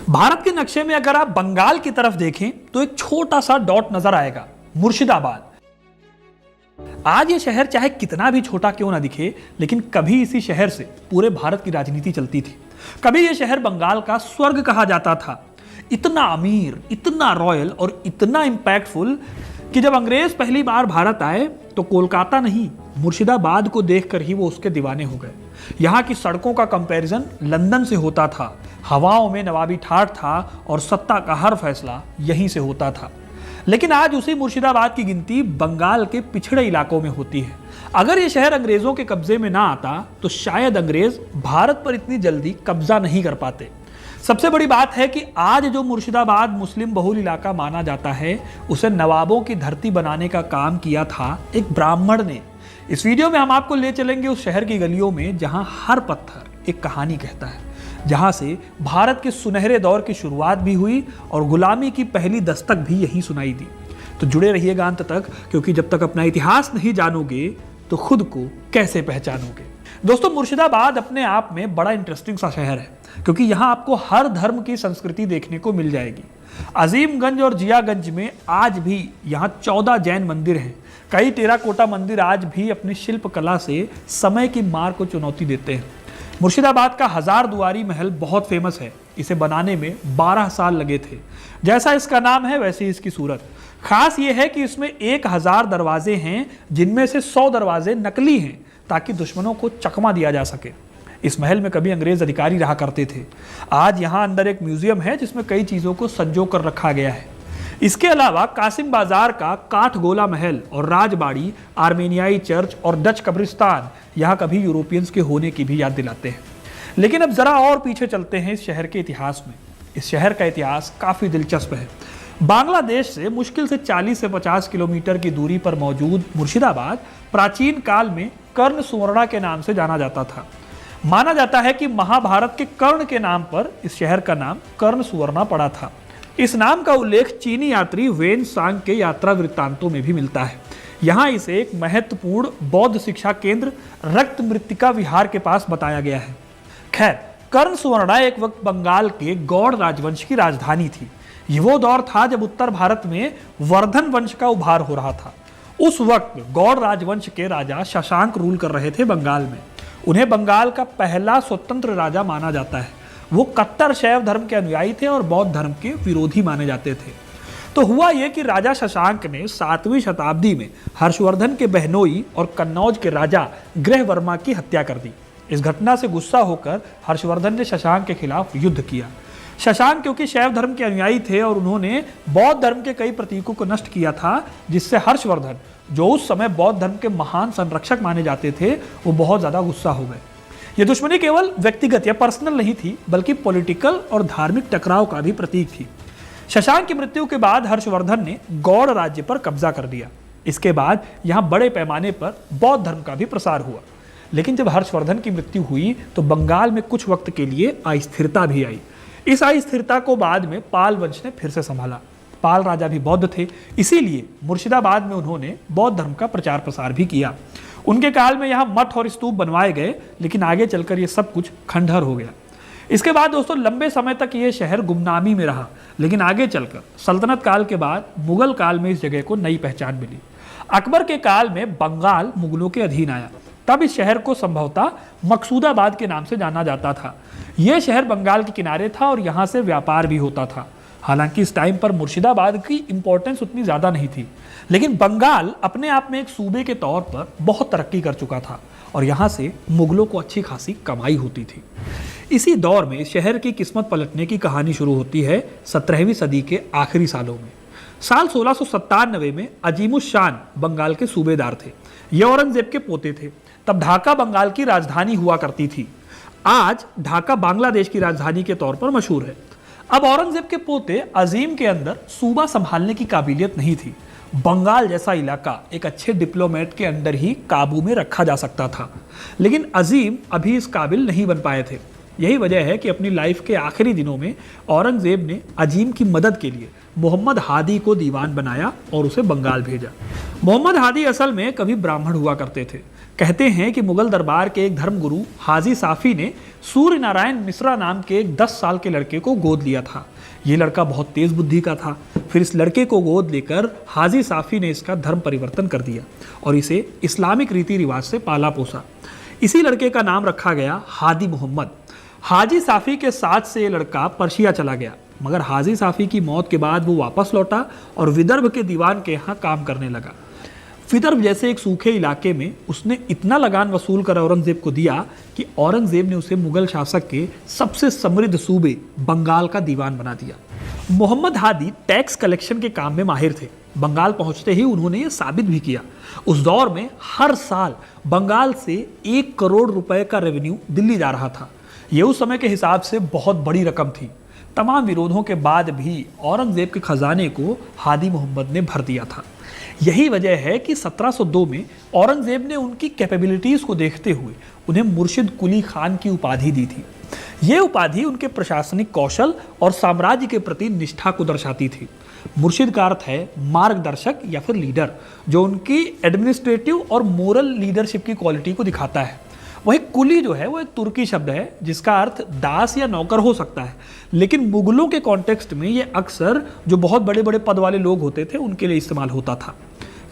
भारत के नक्शे में अगर आप बंगाल की तरफ देखें तो एक छोटा सा डॉट नजर आएगा, मुर्शिदाबाद। आज ये शहर चाहे कितना भी छोटा क्यों ना दिखे, लेकिन कभी इसी शहर से पूरे भारत की राजनीति चलती थी। कभी ये शहर बंगाल का स्वर्ग कहा जाता था। इतना अमीर, इतना रॉयल और इतना इंपैक्टफुल कि जब अंग्रेज पहली बार भारत आए तो कोलकाता नहीं, मुर्शिदाबाद को देखकर ही वो उसके दीवाने हो गए। यहाँ की सड़कों का कंपैरिजन लंदन से होता था, हवाओं में नवाबी ठाठ था और सत्ता का हर फैसला यहीं से होता था। लेकिन आज उसी मुर्शिदाबाद की गिनती बंगाल के पिछड़े इलाकों में होती है। अगर ये शहर अंग्रेजों के कब्जे में ना आता तो शायद अंग्रेज भारत पर इतनी जल्दी कब्जा नहीं कर पाते। सबसे बड़ी बात है कि आज जो मुर्शिदाबाद मुस्लिम बहुल इलाका माना जाता है, उसे नवाबों की धरती बनाने का काम किया था एक ब्राह्मण ने। इस वीडियो में हम आपको ले चलेंगे उस शहर की गलियों में जहां हर पत्थर एक कहानी कहता है, जहां से भारत के सुनहरे दौर की शुरुआत भी हुई और गुलामी की पहली दस्तक भी यहीं सुनाई दी। तो जुड़े रहिएगा अंत तक, क्योंकि जब तक अपना इतिहास नहीं जानोगे तो खुद को कैसे पहचानोगे। दोस्तों, मुर्शिदाबाद अपने आप में बड़ा इंटरेस्टिंग सा शहर है, क्योंकि यहाँ आपको हर धर्म की संस्कृति देखने को मिल जाएगी। अजीमगंज और जियागंज में आज भी यहाँ 14 जैन मंदिर हैं। कई टेराकोटा मंदिर आज भी अपनी शिल्प कला से समय की मार को चुनौती देते हैं। मुर्शिदाबाद का हजार दुआरी महल बहुत फेमस है। इसे बनाने में 12 साल लगे थे। जैसा इसका नाम है वैसे इसकी सूरत। खास ये है कि इसमें 1000 दरवाजे हैं, जिनमें से 100 दरवाजे नकली हैं ताकि दुश्मनों को चकमा दिया जा सके। इस महल में कभी अंग्रेज अधिकारी रहा करते थे। आज यहाँ अंदर एक म्यूजियम है जिसमें कई चीज़ों को संजो कर रखा गया है। इसके अलावा कासिम बाजार का काठगोला महल और राजबाड़ी, आर्मेनियाई चर्च और डच कब्रिस्तान यहाँ कभी यूरोपियंस के होने की भी याद दिलाते हैं। लेकिन अब जरा और पीछे चलते हैं इस शहर के इतिहास में। इस शहर का इतिहास काफ़ी दिलचस्प है। बांग्लादेश से मुश्किल से 40 से 50 किलोमीटर की दूरी पर मौजूद मुर्शिदाबाद प्राचीन काल में कर्ण सुवर्णा के नाम से जाना जाता था। माना जाता है कि महाभारत के कर्ण के नाम पर इस शहर का नाम कर्ण सुवर्णा पड़ा था। इस नाम का उल्लेख चीनी यात्री वेन सांग के यात्रा वृत्तांतों में भी मिलता है। यहाँ इसे एक महत्वपूर्ण बौद्ध शिक्षा केंद्र रक्त मृत्तिका विहार के पास बताया गया है। खैर, कर्ण सुवर्णा एक वक्त बंगाल के गौड़ राजवंश की राजधानी थी। ये वो दौर था जब उत्तर भारत में वर्धन वंश का उभार हो रहा था। उस वक्त गौड़ राजवंश के राजा शशांक रूल कर रहे थे बंगाल में। उन्हें बंगाल का पहला स्वतंत्र राजा माना जाता है। वो कट्टर शैव धर्म के अनुयायी थे और बौद्ध धर्म के विरोधी माने जाते थे। तो हुआ यह कि राजा शशांक ने 7वीं शताब्दी में हर्षवर्धन के बहनोई और कन्नौज के राजा गृहवर्मा की हत्या कर दी। इस घटना से गुस्सा होकर हर्षवर्धन ने शशांक के खिलाफ युद्ध किया। शशांक क्योंकि शैव धर्म के अनुयायी थे और उन्होंने बौद्ध धर्म के कई प्रतीकों को नष्ट किया था, जिससे हर्षवर्धन, जो उस समय बौद्ध धर्म के महान संरक्षक माने जाते थे, वो बहुत ज्यादा गुस्सा हो गए। ये दुश्मनी केवल व्यक्तिगत या पर्सनल नहीं थी, बल्कि पॉलिटिकल और धार्मिक टकराव का भी प्रतीक थी। शशांक की मृत्यु के बाद हर्षवर्धन ने गौड़ राज्य पर कब्जा कर दिया। इसके बाद यहाँ बड़े पैमाने पर बौद्ध धर्म का भी प्रसार हुआ। लेकिन जब हर्षवर्धन की मृत्यु हुई तो बंगाल में कुछ वक्त के लिए अस्थिरता भी आई। इस अस्थिरता को बाद में पाल वंश ने फिर से संभाला। पाल राजा भी बौद्ध थे, इसीलिए मुर्शिदाबाद में उन्होंने बौद्ध धर्म का प्रचार प्रसार भी किया। उनके काल में यहाँ मठ और स्तूप बनवाए गए, लेकिन आगे चलकर ये सब कुछ खंडहर हो गया। इसके बाद दोस्तों लंबे समय तक ये शहर गुमनामी में रहा, लेकिन आगे चलकर सल्तनत काल के बाद मुगल काल में इस जगह को नई पहचान मिली। अकबर के काल में बंगाल मुगलों के अधीन आया। तब इस शहर को संभवतः मकसूदाबाद के नाम से जाना जाता था। यह शहर बंगाल के किनारे था और यहाँ से व्यापार भी होता था। हालांकि इस टाइम पर मुर्शिदाबाद की इंपॉर्टेंस उतनी ज़्यादा नहीं थी, लेकिन बंगाल अपने आप में एक सूबे के तौर पर बहुत तरक्की कर चुका था और यहाँ से मुगलों को अच्छी खासी कमाई होती थी। इसी दौर में शहर की किस्मत पलटने की कहानी शुरू होती है 17वीं सदी के आखिरी सालों में। साल 1697 में अजीमुशान बंगाल के सूबेदार थे। ये औरंगजेब के पोते थे। तब ढाका बंगाल की राजधानी हुआ करती थी। आज ढाका बांग्लादेश की राजधानी के तौर पर मशहूर है। अब औरंगजेब के पोते अजीम के अंदर सूबा संभालने की काबिलियत नहीं थी। बंगाल जैसा इलाका एक अच्छे डिप्लोमेट के अंदर ही काबू में रखा जा सकता था, लेकिन अजीम अभी इस काबिल नहीं बन पाए थे। यही वजह है कि अपनी लाइफ के आखिरी दिनों में औरंगजेब ने अजीम की मदद के लिए मोहम्मद हादी को दीवान बनाया और उसे बंगाल भेजा। मोहम्मद हादी असल में कभी ब्राह्मण हुआ करते थे। कहते हैं कि मुगल दरबार के एक धर्मगुरु हाजी साफी ने सूर्य नारायण मिश्रा नाम के एक 10 साल के लड़के को गोद लिया था। ये लड़का बहुत तेज बुद्धि का था। फिर इस लड़के को गोद लेकर हाजी साफी ने इसका धर्म परिवर्तन कर दिया और इसे इस्लामिक रीति रिवाज से पाला पोसा। इसी लड़के का नाम रखा गया हादी मोहम्मद। हाजी साफी के साथ से ये लड़का पर्शिया चला गया, मगर हाजी साफी की मौत के बाद वो वापस लौटा और विदर्भ के दीवान के यहाँ काम करने लगा। विदर्भ जैसे एक सूखे इलाके में उसने इतना लगान वसूल कर औरंगजेब को दिया कि औरंगजेब ने उसे मुगल शासक के सबसे समृद्ध सूबे बंगाल का दीवान बना दिया। मोहम्मद हादी टैक्स कलेक्शन के काम में माहिर थे। बंगाल पहुंचते ही उन्होंने ये साबित भी किया। उस दौर में हर साल बंगाल से 1 करोड़ रुपए का रेवेन्यू दिल्ली जा रहा था। ये उस समय के हिसाब से बहुत बड़ी रकम थी। तमाम विरोधों के बाद भी औरंगजेब के खजाने को हादी मोहम्मद ने भर दिया था। यही वजह है कि 1702 में औरंगजेब ने उनकी कैपेबिलिटीज को देखते हुए उन्हें मुर्शिद कुली खान की उपाधि दी थी। ये उपाधि उनके प्रशासनिक कौशल और साम्राज्य के प्रति निष्ठा को दर्शाती थी। मुर्शिद का अर्थ है मार्गदर्शक या फिर लीडर, जो उनकी एडमिनिस्ट्रेटिव और मोरल लीडरशिप की क्वालिटी को दिखाता है। वही कुली जो है वो एक तुर्की शब्द है जिसका अर्थ दास या नौकर हो सकता है, लेकिन मुगलों के कॉन्टेक्स्ट में ये अक्सर जो बहुत बड़े बड़े पद वाले लोग होते थे उनके लिए इस्तेमाल होता था।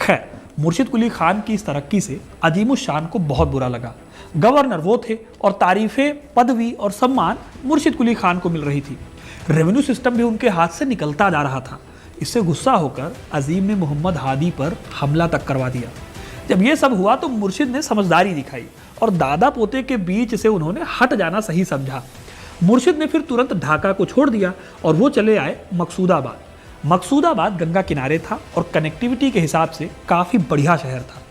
खैर, मुर्शिद कुली खान की इस तरक्की से अजीमुश शान को बहुत बुरा लगा। गवर्नर वो थे और तारीफें, पदवी और सम्मान मुर्शिद कुली खान को मिल रही थी। रेवेन्यू सिस्टम भी उनके हाथ से निकलता जा रहा था। इससे गुस्सा होकर अजीम ने मोहम्मद हादी पर हमला तक करवा दिया। जब ये सब हुआ तो मुर्शिद ने समझदारी दिखाई और दादा पोते के बीच से उन्होंने हट जाना सही समझा। मुर्शिद ने फिर तुरंत ढाका को छोड़ दिया और वो चले आए मकसूदाबाद। मकसूदाबाद गंगा किनारे था और कनेक्टिविटी के हिसाब से काफ़ी बढ़िया शहर था।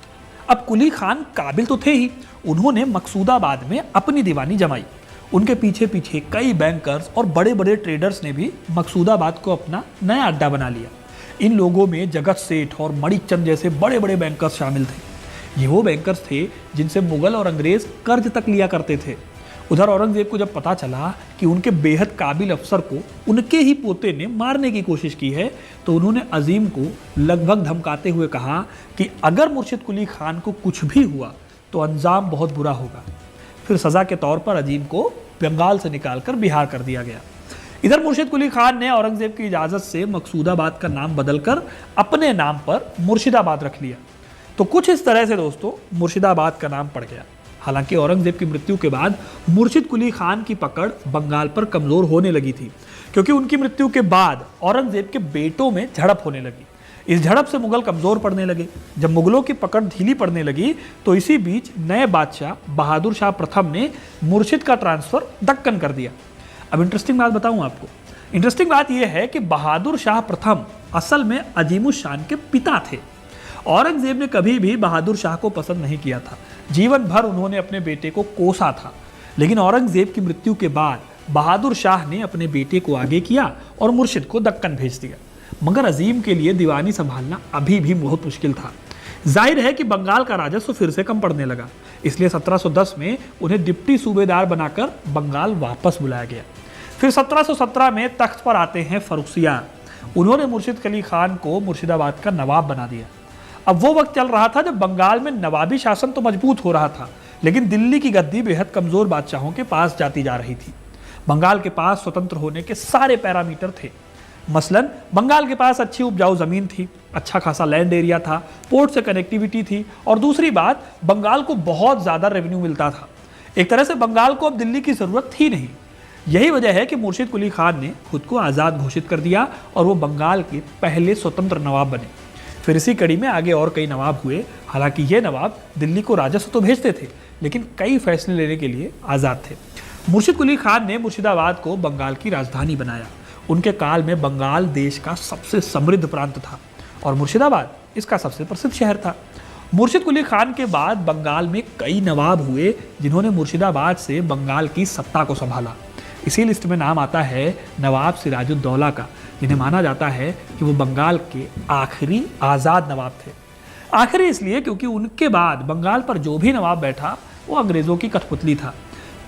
अब कुली खान काबिल तो थे ही, उन्होंने मकसूदाबाद में अपनी दीवानी जमाई। उनके पीछे पीछे कई बैंकर्स और बड़े बड़े ट्रेडर्स ने भी मकसूदाबाद को अपना नया अड्डा बना लिया। इन लोगों में जगत सेठ और मणिकचंद जैसे बड़े बड़े बैंकर्स शामिल थे। ये वो बैंकर्स थे जिनसे मुगल और अंग्रेज कर्ज तक लिया करते थे। उधर औरंगजेब को जब पता चला कि उनके बेहद काबिल अफसर को उनके ही पोते ने मारने की कोशिश की है, तो उन्होंने अजीम को लगभग धमकाते हुए कहा कि अगर मुर्शिद कुली खान को कुछ भी हुआ तो अंजाम बहुत बुरा होगा। फिर सज़ा के तौर पर अजीम को बंगाल से निकालकर बिहार कर दिया गया। इधर मुर्शिद कुली खान ने औरंगजेब की इजाज़त से मकसूदाबाद का नाम बदलकर अपने नाम पर मुर्शिदाबाद रख लिया। तो कुछ इस तरह से दोस्तों मुर्शिदाबाद का नाम पड़ गया। हालांकि औरंगजेब की मृत्यु के बाद मुर्शिद कुली खान की पकड़ बंगाल पर कमज़ोर होने लगी थी, क्योंकि उनकी मृत्यु के बाद औरंगजेब के बेटों में झड़प होने लगी। इस झड़प से मुगल कमज़ोर पड़ने लगे। जब मुगलों की पकड़ ढीली पड़ने लगी तो इसी बीच नए बादशाह बहादुर शाह प्रथम ने मुर्शिद का ट्रांसफ़र दक्कन कर दिया। अब इंटरेस्टिंग बात बताऊं आपको। इंटरेस्टिंग बात यह है कि बहादुर शाह प्रथम असल में अजीमुश शान के पिता थे। औरंगजेब ने कभी भी बहादुर शाह को पसंद नहीं किया था। जीवन भर उन्होंने अपने बेटे को कोसा था। लेकिन औरंगजेब की मृत्यु के बाद बहादुर शाह ने अपने बेटे को आगे किया और मुर्शिद को दक्कन भेज दिया। मगर अजीम के लिए दीवानी संभालना अभी भी बहुत मुश्किल था। जाहिर है कि बंगाल का राजस्व फिर से कम पड़ने लगा, इसलिए 1710 में उन्हें डिप्टी सूबेदार बनाकर बंगाल वापस बुलाया गया। फिर 1717 में तख्त पर आते हैं फर्रुखसियार। उन्होंने मुर्शिद कुली खान को मुर्शिदाबाद का नवाब बना दिया। अब वो वक्त चल रहा था जब बंगाल में नवाबी शासन तो मजबूत हो रहा था, लेकिन दिल्ली की गद्दी बेहद कमज़ोर बादशाहों के पास जाती जा रही थी। बंगाल के पास स्वतंत्र होने के सारे पैरामीटर थे। मसलन बंगाल के पास अच्छी उपजाऊ ज़मीन थी, अच्छा खासा लैंड एरिया था, पोर्ट से कनेक्टिविटी थी, और दूसरी बात बंगाल को बहुत ज़्यादा रेवेन्यू मिलता था। एक तरह से बंगाल को अब दिल्ली की ज़रूरत थी नहीं। यही वजह है कि मुर्शिद कुली खान ने खुद को आज़ाद घोषित कर दिया और वो बंगाल के पहले स्वतंत्र नवाब बने। फिर इसी कड़ी में आगे और कई नवाब हुए। हालांकि ये नवाब दिल्ली को राजस्व तो भेजते थे, लेकिन कई फैसले लेने के लिए आज़ाद थे। मुर्शिद कुली खान ने मुर्शिदाबाद को बंगाल की राजधानी बनाया। उनके काल में बंगाल देश का सबसे समृद्ध प्रांत था और मुर्शिदाबाद इसका सबसे प्रसिद्ध शहर था। मुर्शिद कुली खान के बाद बंगाल में कई नवाब हुए जिन्होंने मुर्शिदाबाद से बंगाल की सत्ता को संभाला। इसी लिस्ट में नाम आता है नवाब सिराजुद्दौला का, जिन्हें माना जाता है कि वो बंगाल के आखिरी आज़ाद नवाब थे। आखिरी इसलिए क्योंकि उनके बाद बंगाल पर जो भी नवाब बैठा वो अंग्रेज़ों की कठपुतली था।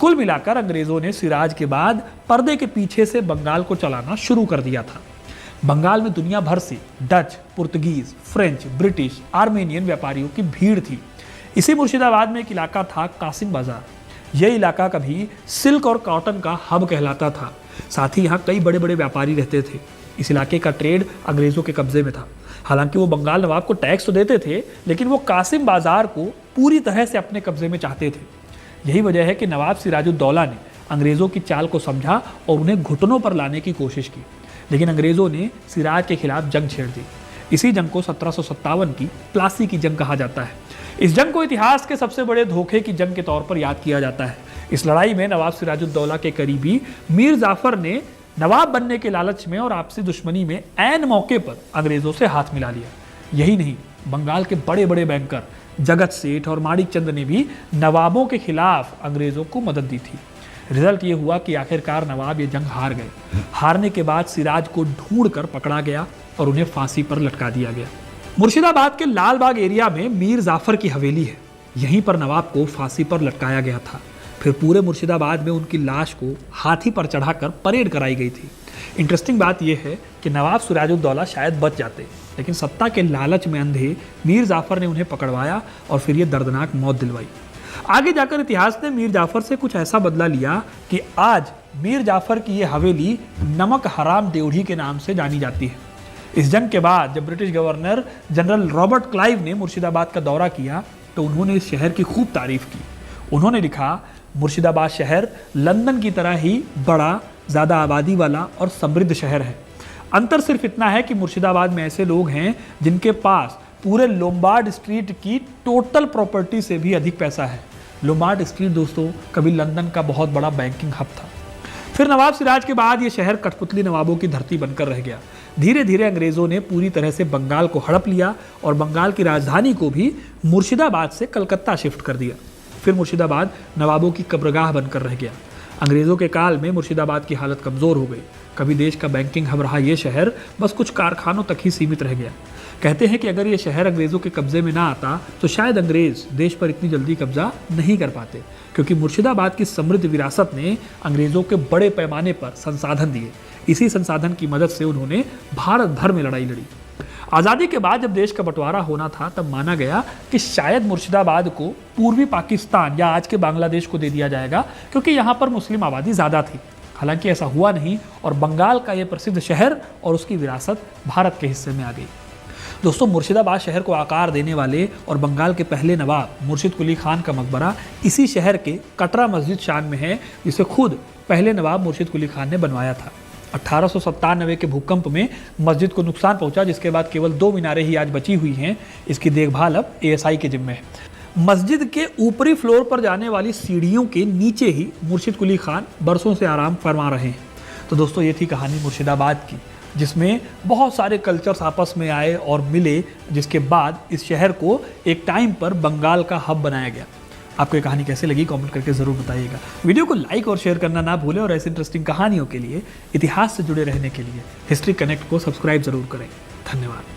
कुल मिलाकर अंग्रेज़ों ने सिराज के बाद पर्दे के पीछे से बंगाल को चलाना शुरू कर दिया था। बंगाल में दुनिया भर से Dutch, Portuguese, French, British, Armenian व्यापारियों की भीड़ थी। इसी मुर्शिदाबाद में एक इलाका था कासिम बाजार। यह इलाका कभी सिल्क और कॉटन का हब कहलाता था। साथ ही यहाँ कई बड़े बड़े व्यापारी रहते थे। इस इलाके का ट्रेड अंग्रेजों के कब्जे में था। हालांकि वो बंगाल नवाब को टैक्स तो देते थे, लेकिन वो कासिम बाजार को पूरी तरह से अपने कब्जे में चाहते थे। यही वजह है कि नवाब सिराजुद्दौला ने अंग्रेजों की चाल को समझा और उन्हें घुटनों पर लाने की कोशिश की, लेकिन अंग्रेजों ने सिराज के खिलाफ जंग छेड़ दी। इसी जंग को 1757 की प्लासी की जंग कहा जाता है। इस जंग को इतिहास के सबसे बड़े धोखे की जंग के तौर पर याद किया जाता है। इस लड़ाई में नवाब सिराजुद्दौला के करीबी मीर जाफर ने नवाब बनने के लालच में और आपसी दुश्मनी में ऐन मौके पर अंग्रेजों से हाथ मिला लिया। यही नहीं, बंगाल के बड़े बड़े बैंकर जगत सेठ और माणिक चंद ने भी नवाबों के खिलाफ अंग्रेजों को मदद दी थी। रिजल्ट ये हुआ कि आखिरकार नवाब ये जंग हार गए। हारने के बाद सिराज को ढूंढ कर पकड़ा गया और उन्हें फांसी पर लटका दिया गया। मुर्शिदाबाद के लालबाग एरिया में मीर जाफर की हवेली है। यहीं पर नवाब को फांसी पर लटकाया गया था। फिर पूरे मुर्शिदाबाद में उनकी लाश को हाथी पर चढ़ाकर परेड कराई गई थी। इंटरेस्टिंग बात यह है कि नवाब सिराजुद्दौला शायद बच जाते, लेकिन सत्ता के लालच में अंधे मीर जाफर ने उन्हें पकड़वाया और फिर ये दर्दनाक मौत दिलवाई। आगे जाकर इतिहास ने मीर जाफर से कुछ ऐसा बदला लिया कि आज मीर जाफर की ये हवेली नमक हराम ड्योढ़ी के नाम से जानी जाती है। इस जंग के बाद जब British governor general Robert Clive ने मुर्शिदाबाद का दौरा किया तो उन्होंने इस शहर की खूब तारीफ की। उन्होंने लिखा, मुर्शिदाबाद शहर लंदन की तरह ही बड़ा, ज़्यादा आबादी वाला और समृद्ध शहर है। अंतर सिर्फ इतना है कि मुर्शिदाबाद में ऐसे लोग हैं जिनके पास पूरे लोम्बार्ड स्ट्रीट की टोटल प्रॉपर्टी से भी अधिक पैसा है। लोम्बार्ड स्ट्रीट दोस्तों कभी लंदन का बहुत बड़ा बैंकिंग हब था। फिर नवाब सिराज के बाद ये शहर कठपुतली नवाबों की धरती बनकर रह गया। धीरे धीरे अंग्रेजों ने पूरी तरह से बंगाल को हड़प लिया और बंगाल की राजधानी को भी मुर्शिदाबाद से कलकत्ता शिफ्ट कर दिया। फिर मुर्शिदाबाद नवाबों की कब्रगाह बनकर रह गया। अंग्रेजों के काल में मुर्शिदाबाद की हालत कमज़ोर हो गई। कभी देश का बैंकिंग हब रहा ये शहर बस कुछ कारखानों तक ही सीमित रह गया। कहते हैं कि अगर ये शहर अंग्रेज़ों के कब्जे में ना आता तो शायद अंग्रेज़ देश पर इतनी जल्दी कब्जा नहीं कर पाते, क्योंकि मुर्शिदाबाद की समृद्ध विरासत ने अंग्रेज़ों के बड़े पैमाने पर संसाधन दिए। इसी संसाधन की मदद से उन्होंने भारत भर में लड़ाई लड़ी। आज़ादी के बाद जब देश का बंटवारा होना था तब माना गया कि शायद मुर्शिदाबाद को पूर्वी पाकिस्तान या आज के बांग्लादेश को दे दिया जाएगा, क्योंकि यहाँ पर मुस्लिम आबादी ज़्यादा थी। हालांकि ऐसा हुआ नहीं और बंगाल का ये प्रसिद्ध शहर और उसकी विरासत भारत के हिस्से में आ गई। दोस्तों, मुर्शिदाबाद शहर को आकार देने वाले और बंगाल के पहले नवाब मुर्शिद कुली खान का मकबरा इसी शहर के कटरा मस्जिद शान में है, जिसे खुद पहले नवाब मुर्शिद कुली खान ने बनवाया था। 1897 के भूकंप में मस्जिद को नुकसान पहुंचा, जिसके बाद केवल 2 मीनारें ही आज बची हुई हैं। इसकी देखभाल अब ASI के जिम्मे है। मस्जिद के ऊपरी फ्लोर पर जाने वाली सीढ़ियों के नीचे ही मुर्शिद कुली खान बरसों से आराम फरमा रहे हैं। तो दोस्तों, ये थी कहानी मुर्शिदाबाद की, जिसमें बहुत सारे कल्चर्स आपस में आए और मिले, जिसके बाद इस शहर को एक टाइम पर बंगाल का हब बनाया गया। आपको ये कहानी कैसे लगी कमेंट करके ज़रूर बताइएगा। वीडियो को लाइक और शेयर करना ना भूलें और ऐसी इंटरेस्टिंग कहानियों के लिए, इतिहास से जुड़े रहने के लिए हिस्ट्री कनेक्ट को सब्सक्राइब ज़रूर करें। धन्यवाद।